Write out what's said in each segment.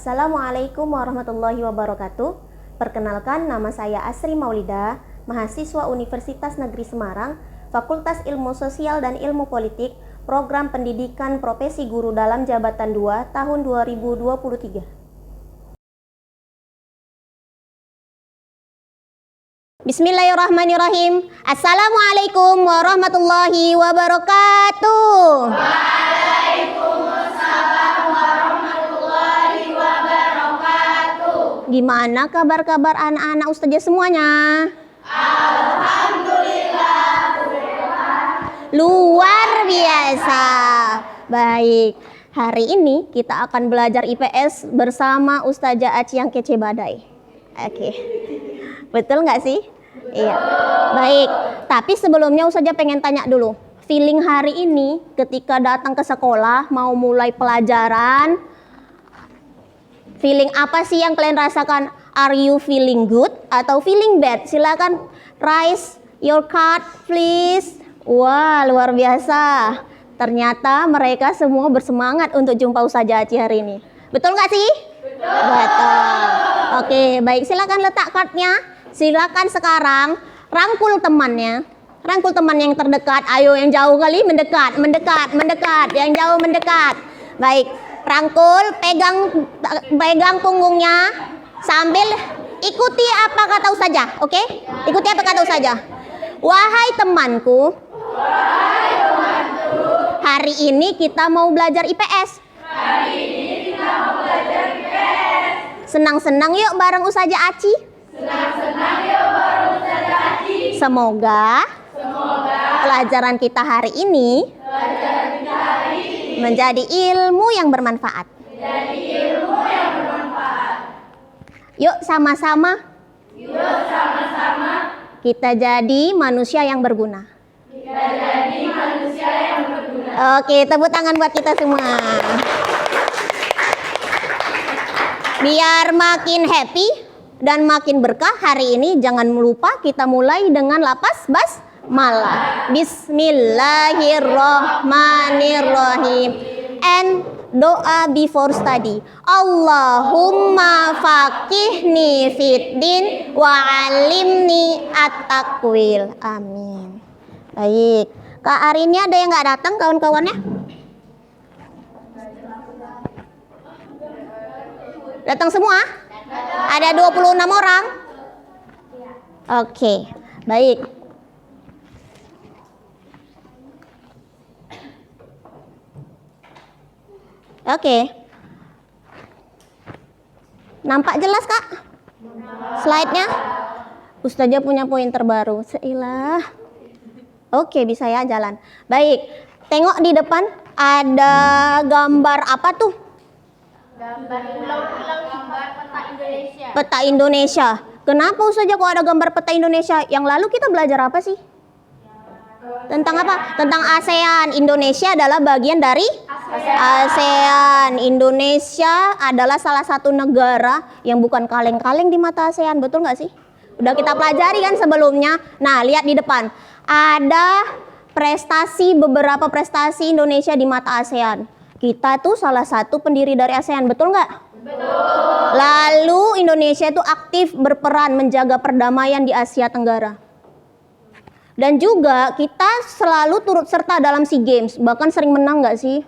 Assalamualaikum warahmatullahi wabarakatuh. Perkenalkan, nama saya Asri Maulida, mahasiswa Universitas Negeri Semarang, Fakultas Ilmu Sosial dan Ilmu Politik, Program Pendidikan Profesi Guru dalam Jabatan 2 tahun 2023. Bismillahirrahmanirrahim. Assalamualaikum warahmatullahi wabarakatuh. Waalaikumsalam warahmatullahi wabarakatuh. Gimana kabar-kabar anak-anak ustazah semuanya? Alhamdulillah. Luar biasa. Baik. Hari ini kita akan belajar IPS bersama Ustazah Aci yang kece badai. Oke. Betul nggak sih? Iya. Baik. Tapi sebelumnya Ustazah pengen tanya dulu. Feeling hari ini ketika datang ke sekolah mau mulai pelajaran, feeling apa sih yang kalian rasakan? Are you feeling good atau feeling bad? Silakan raise your card please. Wah, luar biasa. Ternyata mereka semua bersemangat untuk jumpa Ustazah Aci hari ini. Betul nggak sih? Betul. Oke, baik. Silakan letak cardnya. Silakan sekarang rangkul temannya. Rangkul teman yang terdekat. Ayo yang jauh kali mendekat. Yang jauh mendekat. Baik. Rangkul, pegang punggungnya sambil ikuti apa kata Ustazah. Oke? Ikuti apa kata Ustazah. Wahai temanku. Hari ini kita mau belajar IPS. Senang-senang yuk bareng Ustazah Aci. Semoga pelajaran kita hari ini menjadi ilmu yang bermanfaat. Yuk sama-sama kita jadi manusia yang berguna. Oke, tepuk tangan buat kita semua. Biar makin happy dan makin berkah hari ini, jangan lupa kita mulai dengan lapas basmalah. Bismillahirrahmanirrahim. And doa before study. Allahumma faqihni fiddin wa alimni at-taqwil. Amin. Baik. Kak Arinnya ada yang nggak datang kawan-kawannya? Datang semua? Ada 26 orang? Oke, baik. Oke. Nampak jelas, Kak? Slide-nya? Ustazah punya poin terbaru. Seilah. Oke, bisa ya jalan. Baik. Tengok di depan ada gambar apa tuh? Gambar peta Indonesia. Peta Indonesia. Kenapa Ustazah kok ada gambar peta Indonesia? Yang lalu kita belajar apa sih? Tentang apa? Tentang ASEAN. Indonesia adalah bagian dari ASEAN. Indonesia adalah salah satu negara yang bukan kaleng-kaleng di mata ASEAN. Betul nggak sih? Udah kita pelajari kan sebelumnya. Nah, lihat di depan. Ada beberapa prestasi Indonesia di mata ASEAN. Kita tuh salah satu pendiri dari ASEAN, betul nggak? Betul. Lalu Indonesia itu aktif berperan menjaga perdamaian di Asia Tenggara. Dan juga kita selalu turut serta dalam SEA Games, bahkan sering menang nggak sih?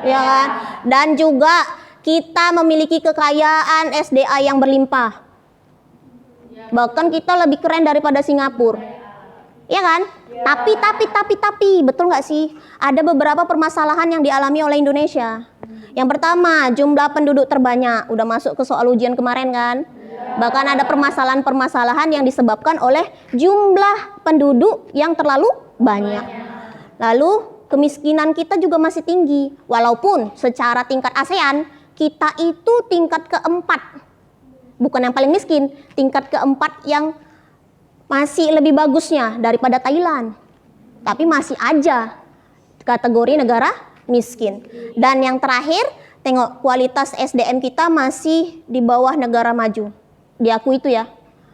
Ya kan? Dan juga kita memiliki kekayaan SDA yang berlimpah. Bahkan kita lebih keren daripada Singapura. Ya kan? Tapi, betul nggak sih? Ada beberapa permasalahan yang dialami oleh Indonesia. Yang pertama, jumlah penduduk terbanyak. Udah masuk ke soal ujian kemarin kan? Bahkan ada permasalahan-permasalahan yang disebabkan oleh jumlah penduduk yang terlalu banyak. Lalu, kemiskinan kita juga masih tinggi. Walaupun secara tingkat ASEAN, kita itu tingkat keempat. Bukan yang paling miskin, tingkat keempat yang masih lebih bagusnya daripada Thailand. Tapi masih aja kategori negara miskin. Dan yang terakhir, tengok kualitas SDM kita masih di bawah negara maju. Diakui itu ya.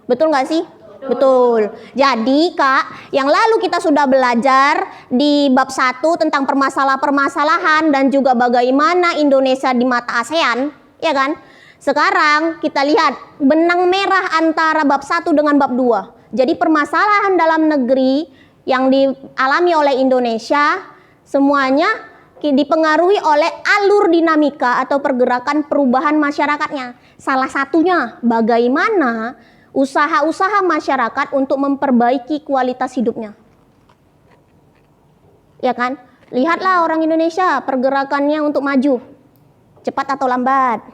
Betul nggak sih? Betul. Jadi Kak, yang lalu kita sudah belajar di bab 1 tentang permasalahan dan juga bagaimana Indonesia di mata ASEAN, ya kan? Sekarang kita lihat benang merah antara bab 1 dengan bab 2. Jadi permasalahan dalam negeri yang dialami oleh Indonesia semuanya dipengaruhi oleh alur dinamika atau pergerakan perubahan masyarakatnya. Salah satunya bagaimana usaha-usaha masyarakat untuk memperbaiki kualitas hidupnya. Ya kan? Lihatlah orang Indonesia pergerakannya untuk maju. Cepat atau lambat?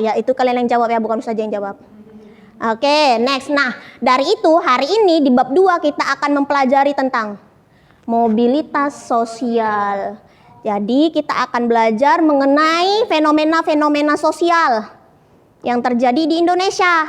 Ya itu kalian yang jawab ya, bukan saja yang jawab. Oke, next. Nah, dari itu hari ini di bab 2 kita akan mempelajari tentang mobilitas sosial. Jadi kita akan belajar mengenai fenomena-fenomena sosial yang terjadi di Indonesia.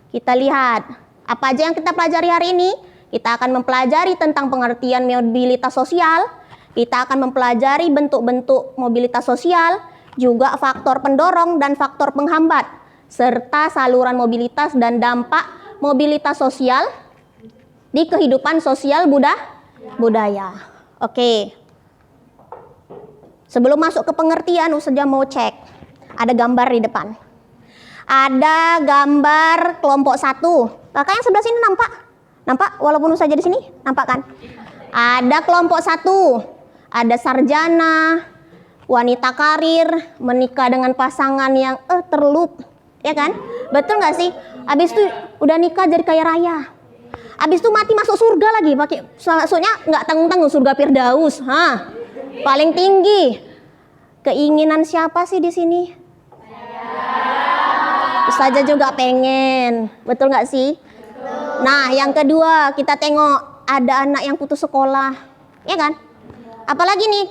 Kita lihat apa aja yang kita pelajari hari ini. Kita akan mempelajari tentang pengertian mobilitas sosial. Kita akan mempelajari bentuk-bentuk mobilitas sosial, juga faktor pendorong dan faktor penghambat, serta saluran mobilitas dan dampak mobilitas sosial di kehidupan sosial budaya. Oke. Sebelum masuk ke pengertian, Ustazah mau cek. Ada gambar di depan. Ada gambar kelompok 1. Kakak yang sebelah sini nampak? Nampak? Walaupun Ustazah di sini, nampak kan? Ada kelompok 1. Ada sarjana, wanita karir, menikah dengan pasangan yang terlup. Ya kan? Betul nggak sih? Habis itu udah nikah jadi kaya raya. Habis itu mati masuk surga lagi, maksudnya nggak tanggung-tanggung, surga Firdaus. Paling tinggi. Keinginan siapa sih di sini? Ustazah juga pengen. Betul nggak sih? Nah, yang kedua kita tengok ada anak yang putus sekolah, ya kan? Apalagi nih,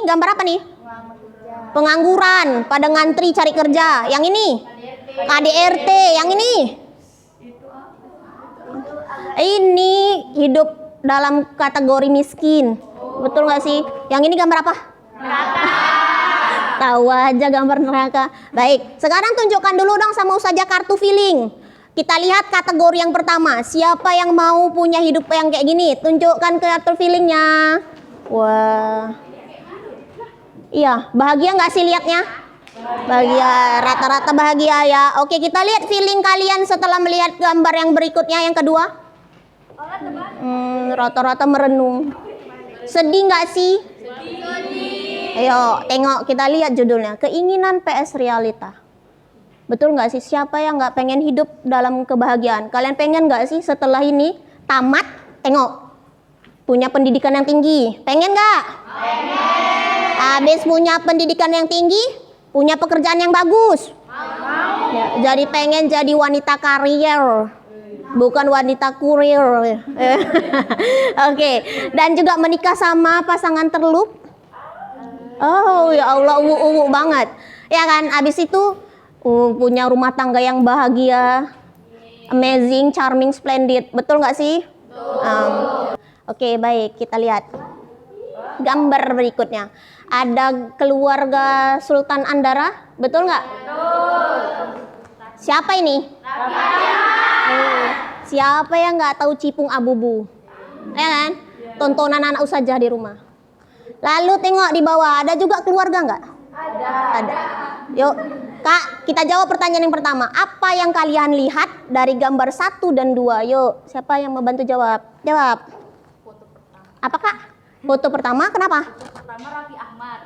gambar apa nih? Pengangguran, pada ngantri cari kerja. Yang ini KDRT, yang ini hidup dalam kategori miskin. Betul nggak sih? Yang ini gambar apa? Neraka. Tahu aja gambar neraka. Baik, sekarang tunjukkan dulu dong sama Ustazah kartu feeling. Kita lihat kategori yang pertama. Siapa yang mau punya hidup yang kayak gini? Tunjukkan kartu feelingnya. Wah. Iya, bahagia nggak sih lihatnya? Bahagia, rata-rata bahagia ya. Oke, kita lihat feeling kalian setelah melihat gambar yang berikutnya, yang kedua. Rata-rata merenung. Sedih nggak sih? Ayo, tengok, kita lihat judulnya. Keinginan PS realita. Betul nggak sih? Siapa yang nggak pengen hidup dalam kebahagiaan? Kalian pengen nggak sih setelah ini tamat? Tengok, punya pendidikan yang tinggi. Pengen nggak? Pengen. Habis punya pendidikan yang tinggi, punya pekerjaan yang bagus. Ya, jadi pengen jadi wanita karier, bukan wanita kurir. Oke. Dan juga menikah sama pasangan terlup. Oh ya Allah, uwu banget. Ya kan? Habis itu punya rumah tangga yang bahagia, amazing, charming, splendid. Betul nggak sih? Oke, baik. Kita lihat gambar berikutnya. Ada keluarga Sultan Andara. Betul nggak? Betul. Siapa ini? Siapa yang nggak tahu Cipung Abubu? Ya kan? Tontonan anak Ustazah di rumah. Lalu tengok di bawah, ada juga keluarga nggak? Ada. Yuk, Kak, kita jawab pertanyaan yang pertama. Apa yang kalian lihat dari gambar 1 dan 2? Yuk, siapa yang mau bantu jawab? Jawab. Foto pertama. Apa, Kak? Foto pertama, kenapa? Foto pertama Raffi Ahmad.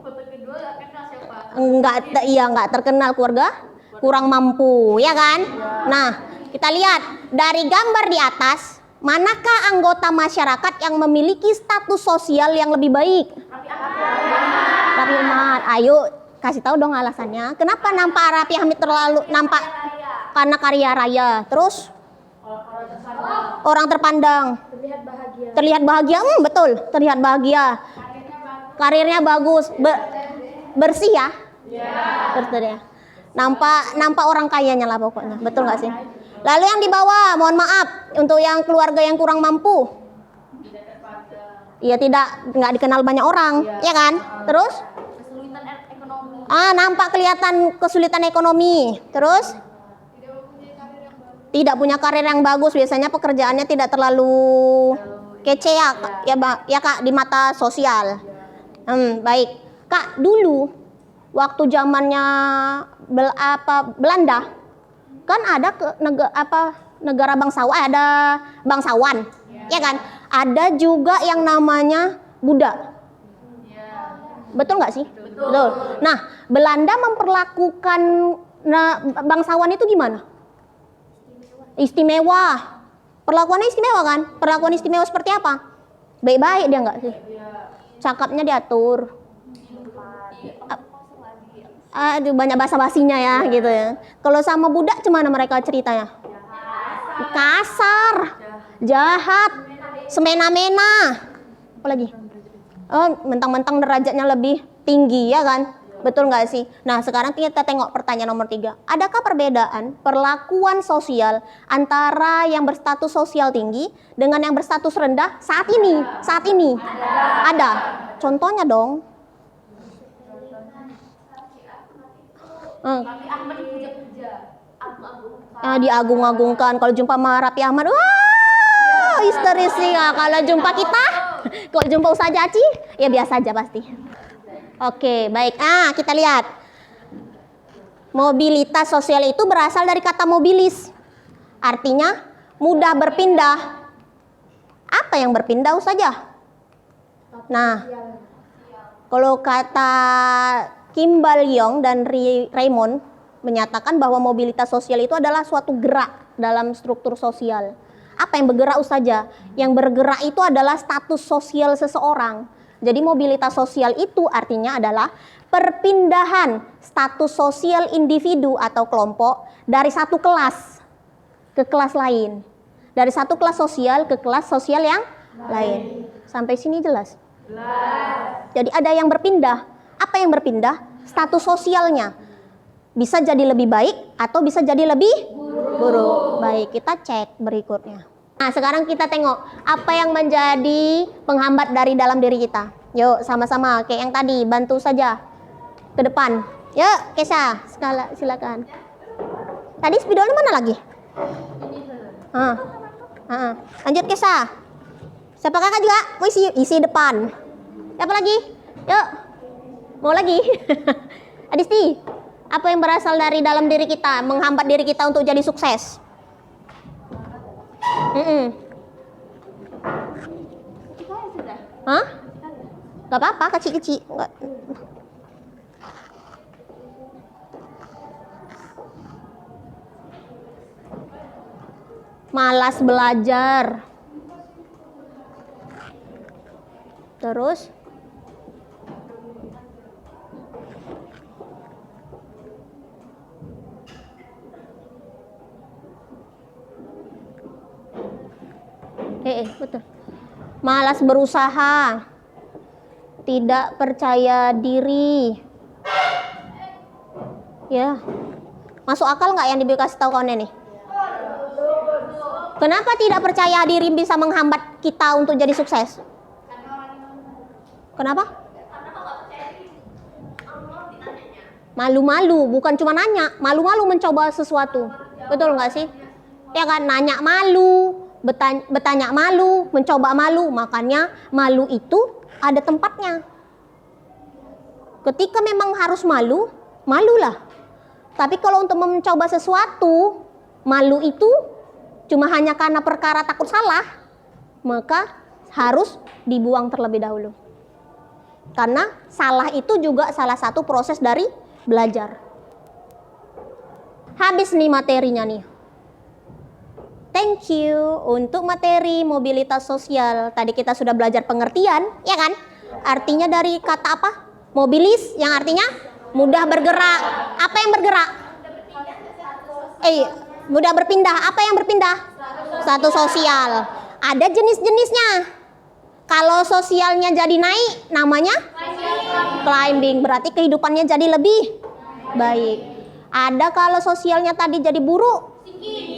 Foto kedua nggak kenal siapa? Nggak terkenal, keluarga kurang mampu, ya kan? Nah, kita lihat dari gambar di atas. Manakah anggota masyarakat yang memiliki status sosial yang lebih baik? Raffi Ahmad. Ayo kasih tahu dong alasannya. Kenapa nampak Raffi Ahmad terlalu nampak? Karena kaya raya. Terus orang terpandang. Terlihat bahagia. Betul, terlihat bahagia. Karirnya bagus. Bersih ya? Betul ya. Nampak orang kayanya lah pokoknya. Betul nggak sih? Lalu yang di bawah, mohon maaf, untuk yang keluarga yang kurang mampu. Iya, nggak dikenal banyak orang, ya kan? Terus? Kesulitan ekonomi. Nampak kelihatan kesulitan ekonomi. Terus? Tidak punya karir yang bagus, biasanya pekerjaannya tidak terlalu kece ya Kak, di mata sosial. Baik. Kak, dulu waktu zamannya Belanda, kan ada negara bangsawan, ada bangsawan, ya kan? Ada juga yang namanya Buddha. Betul nggak sih? Betul. Nah, Belanda memperlakukan bangsawan itu gimana? Istimewa. Perlakuannya istimewa kan? Perlakuan istimewa seperti apa? Baik-baik dia nggak sih? Cakapnya diatur. Aduh, banyak basa-basinya ya gitu ya. Kalau sama budak gimana mereka ceritanya? Kasar, jahat, semena-mena. Apa lagi? Oh, mentang-mentang derajatnya lebih tinggi ya kan? Betul nggak sih? Nah, sekarang kita tengok pertanyaan nomor 3. Adakah perbedaan perlakuan sosial antara yang berstatus sosial tinggi dengan yang berstatus rendah saat ini? Saat ini ada. Contohnya dong. Diagung-agungkan. Kalau jumpa sama Raffi Ahmad, wah, histeris sih. Kalau jumpa kita, kalau jumpa Ustazah Aci, ya biasa aja pasti. Oke, baik. Kita lihat. Mobilitas sosial itu berasal dari kata mobilis. Artinya mudah berpindah. Apa yang berpindah, Ustazah? Nah, kalau kata Kimball Young dan Raymond menyatakan bahwa mobilitas sosial itu adalah suatu gerak dalam struktur sosial. Apa yang bergerak, Ustazah? Yang bergerak itu adalah status sosial seseorang. Jadi mobilitas sosial itu artinya adalah perpindahan status sosial individu atau kelompok dari satu kelas ke kelas lain. Dari satu kelas sosial ke kelas sosial yang lain. Sampai sini jelas? Jadi ada yang berpindah. Apa yang berpindah? Status sosialnya. Bisa jadi lebih baik atau bisa jadi lebih buruk. Baik, kita cek berikutnya. Nah, sekarang kita tengok apa yang menjadi penghambat dari dalam diri kita. Yuk, sama-sama kayak yang tadi, bantu saja ke depan. Yuk, Kesha, silakan. Tadi spidolnya mana lagi? Lanjut, Kesha. Siapa kakak juga? Mau isi depan. Siapa lagi? Yuk. Mau lagi? Adisti, apa yang berasal dari dalam diri kita, menghambat diri kita untuk jadi sukses? Hah? Gak apa-apa, kecil-kecil. Malas belajar. Terus? Betul. Malas berusaha. Tidak percaya diri. Ya. Masuk akal nggak yang dikasih tahu kawannya nih? Kenapa tidak percaya diri bisa menghambat kita untuk jadi sukses? Kenapa? Malu-malu, bukan cuma nanya, malu-malu mencoba sesuatu. Betul nggak sih? Ya kan, nanya malu, bertanya malu, mencoba malu. Makanya malu itu ada tempatnya. Ketika memang harus malu, malulah. Tapi kalau untuk mencoba sesuatu, malu itu cuma hanya karena perkara takut salah, maka harus dibuang terlebih dahulu. Karena salah itu juga salah satu proses dari belajar. Habis nih materinya nih. Thank you untuk materi mobilitas sosial. Tadi kita sudah belajar pengertian, ya kan? Artinya dari kata apa? Mobilis, yang artinya mudah bergerak. Apa yang bergerak? Mudah berpindah. Apa yang berpindah? Status sosial. Ada jenis-jenisnya. Kalau sosialnya jadi naik, namanya climbing. Berarti kehidupannya jadi lebih baik. Ada kalau sosialnya tadi jadi buruk,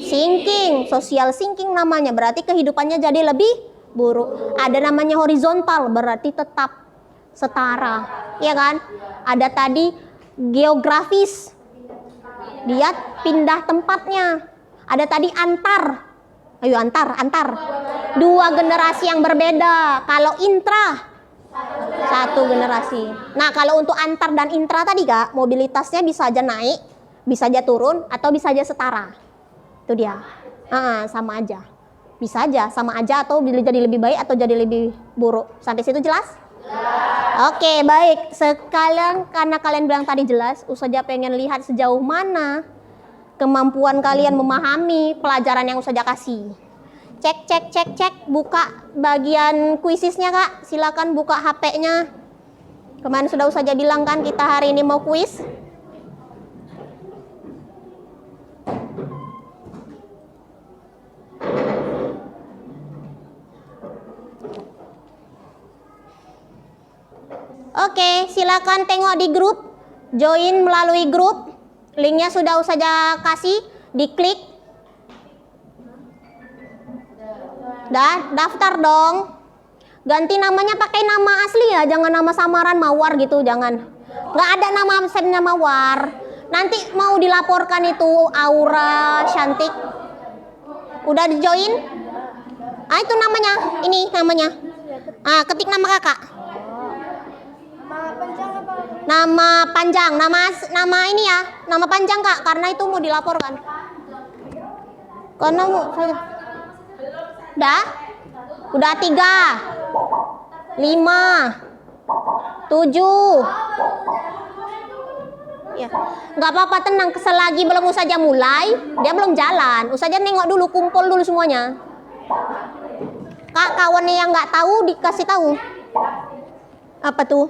sinking. Social sinking namanya. Berarti kehidupannya jadi lebih buruk. Ada namanya horizontal. Berarti tetap setara. Ya kan? Ada tadi geografis. Dia pindah tempatnya. Ada tadi antar. Ayo antar. Dua generasi yang berbeda. Kalau intra, Satu generasi. Nah, kalau untuk antar dan intra tadi Kak, mobilitasnya bisa aja naik, bisa aja turun, atau bisa aja setara. Itu dia. Sama aja. Bisa aja, sama aja, atau jadi lebih baik atau jadi lebih buruk. Sampai situ jelas? Oke, baik. Sekalian karena kalian bilang tadi jelas, Ustazah pengen lihat sejauh mana kemampuan kalian memahami pelajaran yang Ustazah kasih. Cek. Buka bagian kuisisnya Kak. Silakan buka HP-nya. Kemarin sudah Ustazah bilang kan kita hari ini mau kuis. Oke, silakan tengok di grup. Join melalui grup. Linknya sudah Ustazah kasih. Diklik. Dah, daftar dong. Ganti namanya pakai nama asli ya, jangan nama samaran Mawar gitu, jangan. Nggak ada nama absennya Mawar. Nanti mau dilaporkan itu Aura Cantik. Udah di join? Itu namanya, ini namanya. Ketik nama kakak. Nama panjang, nama ini ya, nama panjang Kak, karena itu mau dilaporkan. Karena udah 3, 5, 7. Ya, nggak apa-apa, tenang. Selagi belum Ustazah mulai, dia belum jalan. Ustazah nengok dulu, kumpul dulu semuanya. Kak, kawannya yang nggak tahu dikasih tahu. Apa tuh?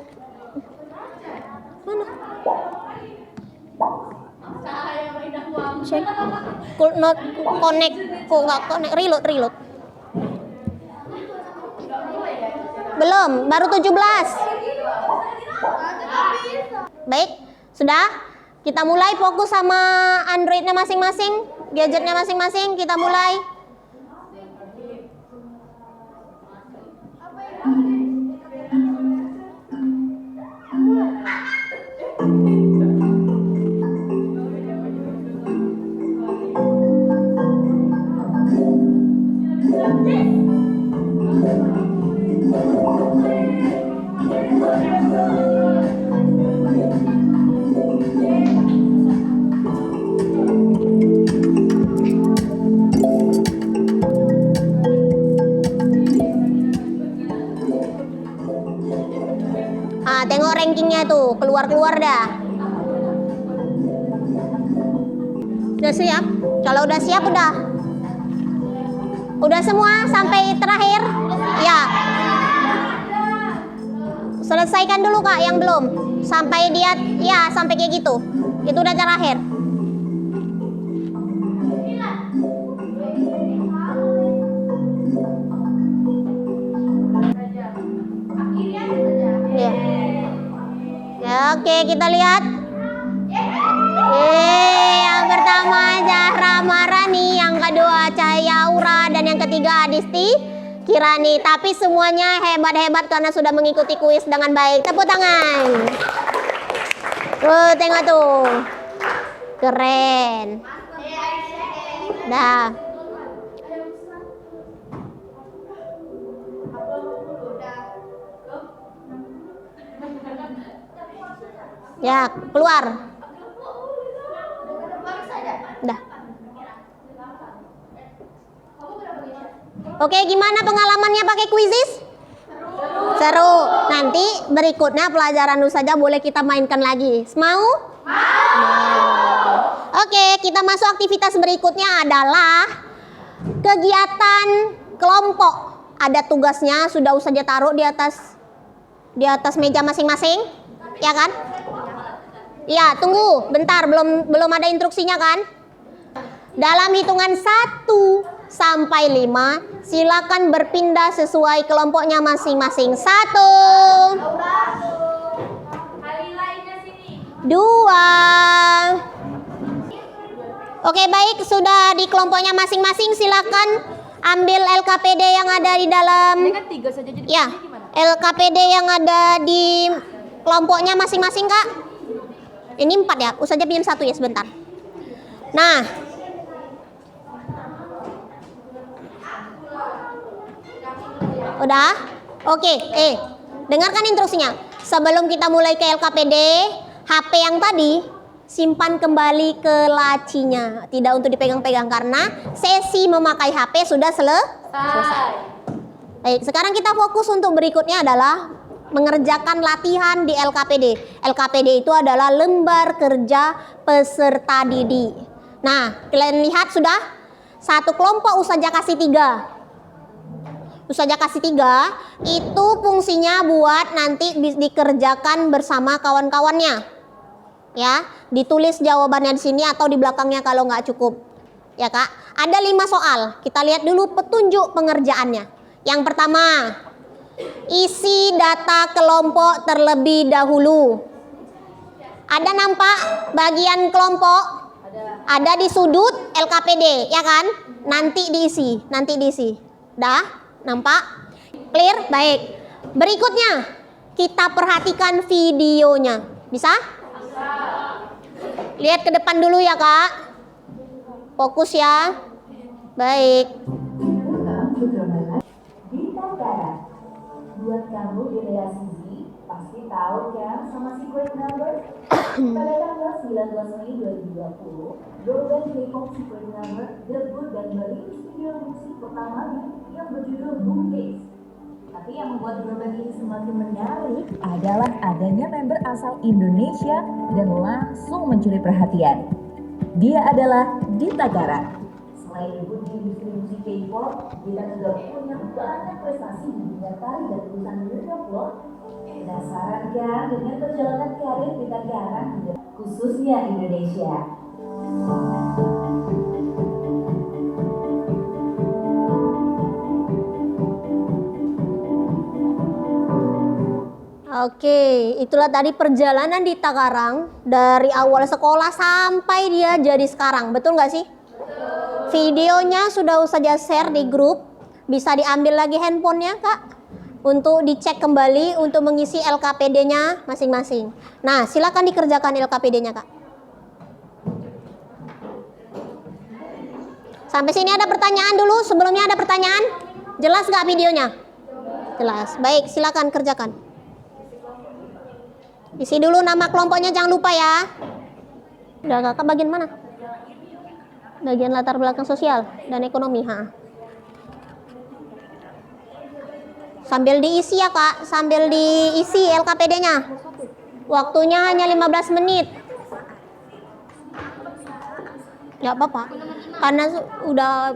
Mana? Check. Not connect. Kok nggak connect? Reload. Belum, baru 17. Baik, sudah. Kita mulai fokus sama Androidnya masing-masing, gadgetnya masing-masing. Kita mulai. Tengok rankingnya tuh, keluar dah. Udah siap? Kalau udah siap udah. Udah semua sampai terakhir? Ya. Selesaikan dulu Kak yang belum. Sampai dia, ya sampai kayak gitu. Itu udah terakhir. Ya, oke, kita lihat. Yang pertama Zahra Marani, yang kedua Cahaya Aura, dan yang ketiga Adisti Kirani. Tapi semuanya hebat-hebat karena sudah mengikuti kuis dengan baik. Tepuk tangan. Tuh, tengok tuh. Keren. Dah. Ya, keluar. Dah. Oke, gimana pengalamannya pakai Quizizz? Seru. Nanti berikutnya pelajaran Ustazah boleh kita mainkan lagi. Mau? Oke, kita masuk aktivitas berikutnya adalah kegiatan kelompok. Ada tugasnya, sudah Ustazah taruh di atas meja masing-masing, ya kan? Ya, tunggu, bentar, belum ada instruksinya kan? Dalam hitungan 1 sampai 5, silakan berpindah sesuai kelompoknya masing-masing. 1, 2. Oke, baik, sudah di kelompoknya masing-masing, silakan ambil LKPD yang ada di dalam. Ini kan 3 saja, jadi ya, LKPD yang ada di kelompoknya masing-masing, Kak. Ini 4 ya, Ustazah pinjam 1 ya sebentar. Nah, udah? Oke, Dengarkan instruksinya. Sebelum kita mulai ke LKPD, HP yang tadi simpan kembali ke lacinya. Tidak untuk dipegang-pegang karena sesi memakai HP sudah selesai. Baik, sekarang kita fokus untuk berikutnya adalah mengerjakan latihan di LKPD. LKPD itu adalah lembar kerja peserta didik. Nah, kalian lihat sudah satu kelompok Ustazah kasih 3. Ustazah kasih 3 itu fungsinya buat nanti dikerjakan bersama kawan-kawannya. Ya, ditulis jawabannya di sini atau di belakangnya kalau nggak cukup. Ya Kak, ada 5 soal. Kita lihat dulu petunjuk pengerjaannya. Yang pertama, isi data kelompok terlebih dahulu. Ada nampak bagian kelompok? Ada di sudut LKPD, ya kan? Nanti diisi. Dah? Nampak? Clear? Baik. Berikutnya, kita perhatikan videonya. Bisa? Lihat ke depan dulu ya Kak. Fokus ya. Baik. Buat kamu generasi Z, pasti tahu kan sama secret number? Pada tanggal 19 Mei 2020, girl band K-pop Secret Number debut dan merilis video musik pertamanya yang berjudul Boomcase. Tapi yang membuat girl band ini semakin menarik adalah adanya member asal Indonesia dan langsung mencuri perhatian. Dia adalah Dita Kara. Selain debut di industri musik K-pop, Dita juga punya banyak prestasi di dunia tari dan tulisan New York. Penasaran kan dengan perjalanan karir Dita Kara, khususnya Indonesia? Oke, itulah tadi perjalanan Dita Karang dari awal sekolah sampai dia jadi sekarang. Betul nggak sih? Betul. Videonya sudah Ustazah share di grup. Bisa diambil lagi handphonenya Kak untuk dicek kembali untuk mengisi LKPD-nya masing-masing. Nah, silakan dikerjakan LKPD-nya Kak. Sampai sini ada pertanyaan dulu? Sebelumnya ada pertanyaan? Jelas nggak videonya? Jelas. Baik, silakan kerjakan. Isi dulu nama kelompoknya, jangan lupa ya. Udah Kakak bagian mana? Bagian latar belakang sosial dan ekonomi. Sambil diisi ya Kak, sambil diisi LKPD-nya. Waktunya hanya 15 menit. Gak apa-apa, karena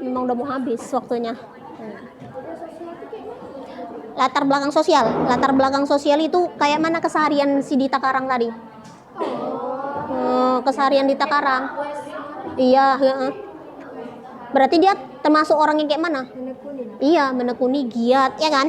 memang udah mau habis waktunya. Latar belakang sosial itu kayak mana keseharian si Dita Karang tadi? Keseharian Dita Karang. Iya, berarti dia termasuk orang yang kayak mana? Iya, menekuni, giat, ya kan?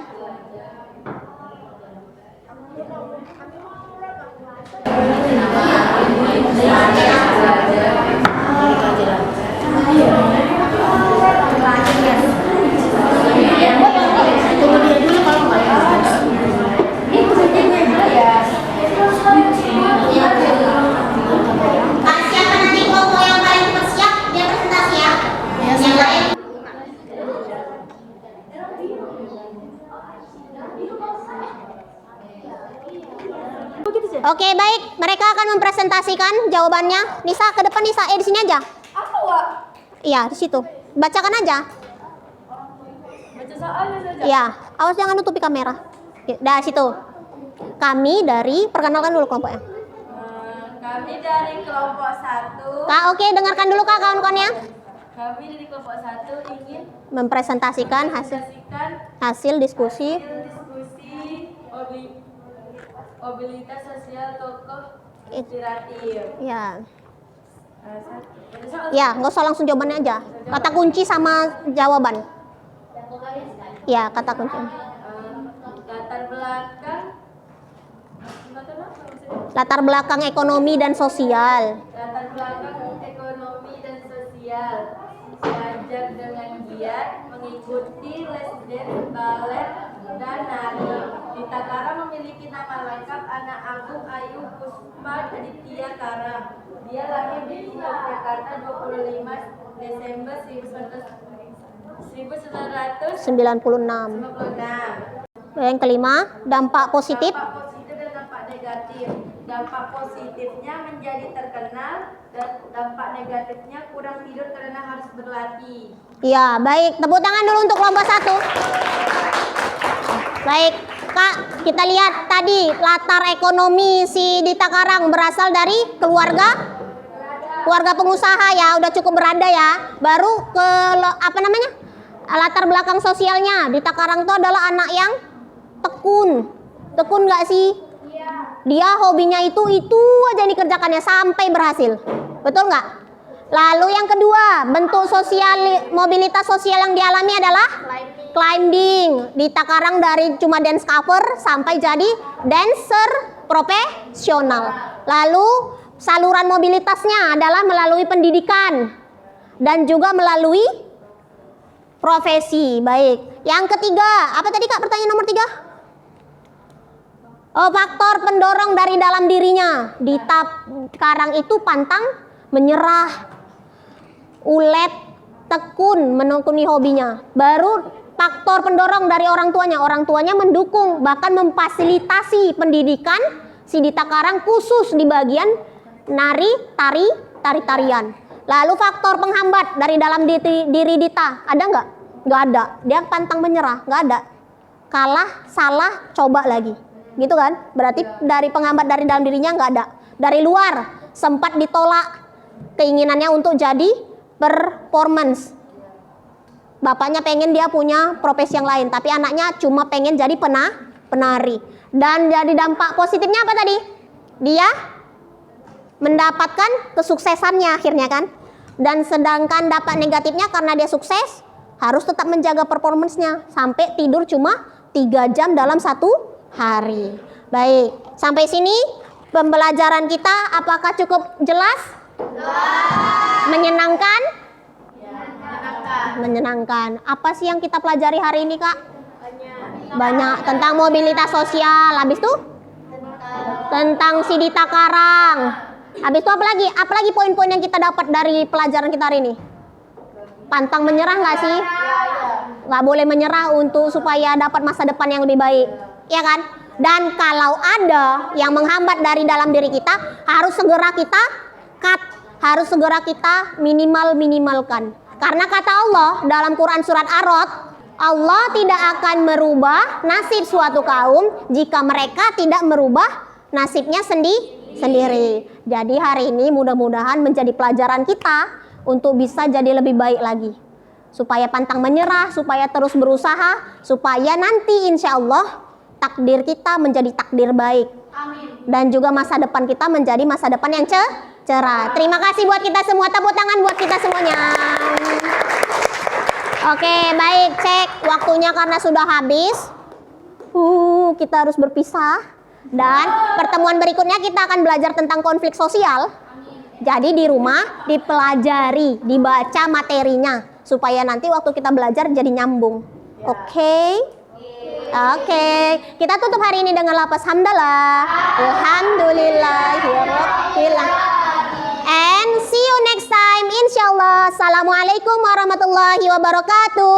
Oke, baik. Mereka akan mempresentasikan jawabannya. Nisa, ke depan Nisa. Di sini aja. Apa, Wak? Iya, di situ. Bacakan aja. Baca soalnya saja. Iya, awas jangan tutupi kamera. Dari situ. Kami dari, perkenalkan dulu kelompoknya. Kami dari kelompok 1. Kak, oke, dengarkan dulu Kak kawan-kawannya. Kami dari kelompok 1 ingin Mempresentasikan hasil diskusi mobilitas sosial tokoh inspiratif. ya. Ya, nggak usah langsung jawabannya aja. Kata kunci sama jawaban. Ya, kata kunci. Latar belakang ekonomi dan sosial. Latar belakang ekonomi dan sosial. Belajar dengan giat, mengikuti les dance, balet, dan nari. Dita Kara memiliki nama lengkap Ana Agung Ayu Puspa Aditya Karang. Dia lahir di Yogyakarta 25 Desember 1996. Yang kelima, dampak positif. Dampak positif dan dampak negatif. Dampak positifnya menjadi terkenal dan dampak negatifnya kurang tidur karena harus berlatih. Ya, baik. Tepuk tangan dulu untuk kelompok 1. Baik, Kak, kita lihat tadi latar ekonomi si Dita Karang berasal dari keluarga pengusaha ya, udah cukup berada ya. Baru ke apa namanya? Latar belakang sosialnya. Dita Karang itu adalah anak yang tekun. Tekun nggak sih? Dia hobinya itu aja yang dikerjakannya sampai berhasil. Betul nggak? Lalu yang kedua, bentuk sosial mobilitas sosial yang dialami adalah climbing. Dita Karang dari cuma dance cover sampai jadi dancer profesional. Lalu saluran mobilitasnya adalah melalui pendidikan dan juga melalui profesi. Baik. Yang ketiga, apa tadi Kak pertanyaan nomor 3? Oh, faktor pendorong dari dalam dirinya. Dita Karang itu pantang menyerah, ulet, tekun menekuni hobinya. Baru faktor pendorong dari orang tuanya. Orang tuanya mendukung, bahkan memfasilitasi pendidikan si Dita Karang khusus di bagian tari-tarian. Lalu faktor penghambat dari dalam diri Dita, ada nggak? Nggak ada. Dia pantang menyerah, nggak ada. Kalah, salah, coba lagi. Gitu kan? Berarti dari penghambat dari dalam dirinya nggak ada. Dari luar, sempat ditolak keinginannya untuk jadi performance. Bapaknya pengen dia punya profesi yang lain, tapi anaknya cuma pengen jadi penari. Dan jadi dampak positifnya apa tadi? Dia mendapatkan kesuksesannya akhirnya kan. Dan sedangkan dampak negatifnya karena dia sukses, harus tetap menjaga performance-nya sampai tidur cuma 3 jam dalam 1 hari. Baik, sampai sini pembelajaran kita apakah cukup jelas? Menyenangkan? Menyenangkan. Apa sih yang kita pelajari hari ini, Kak? Banyak. Tentang mobilitas sosial. Habis itu? Tentang si Dita Karang. Habis itu apa lagi? Apa lagi poin-poin yang kita dapat dari pelajaran kita hari ini? Pantang menyerah nggak sih? Nggak boleh menyerah untuk supaya dapat masa depan yang lebih baik. Ya kan? Dan kalau ada yang menghambat dari dalam diri kita, harus segera kita cut. Harus segera kita minimalkan. Karena kata Allah dalam Quran surat Ar-Rod, Allah tidak akan merubah nasib suatu kaum jika mereka tidak merubah nasibnya sendiri. Jadi hari ini mudah-mudahan menjadi pelajaran kita untuk bisa jadi lebih baik lagi. Supaya pantang menyerah, supaya terus berusaha, supaya nanti insya Allah takdir kita menjadi takdir baik. Amin. Dan juga masa depan kita menjadi masa depan yang cerah. Terima kasih buat kita semua. Tepuk tangan buat kita semuanya. Oke, baik, cek waktunya karena sudah habis. Kita harus berpisah. Dan pertemuan berikutnya kita akan belajar tentang konflik sosial. Jadi di rumah dipelajari, dibaca materinya supaya nanti waktu kita belajar jadi nyambung. Oke. Oke, kita tutup hari ini dengan lafaz hamdalah. Alhamdulillahirabbil alamin. And see you next time insyaallah. Assalamualaikum warahmatullahi wabarakatuh.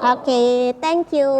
Oke, thank you.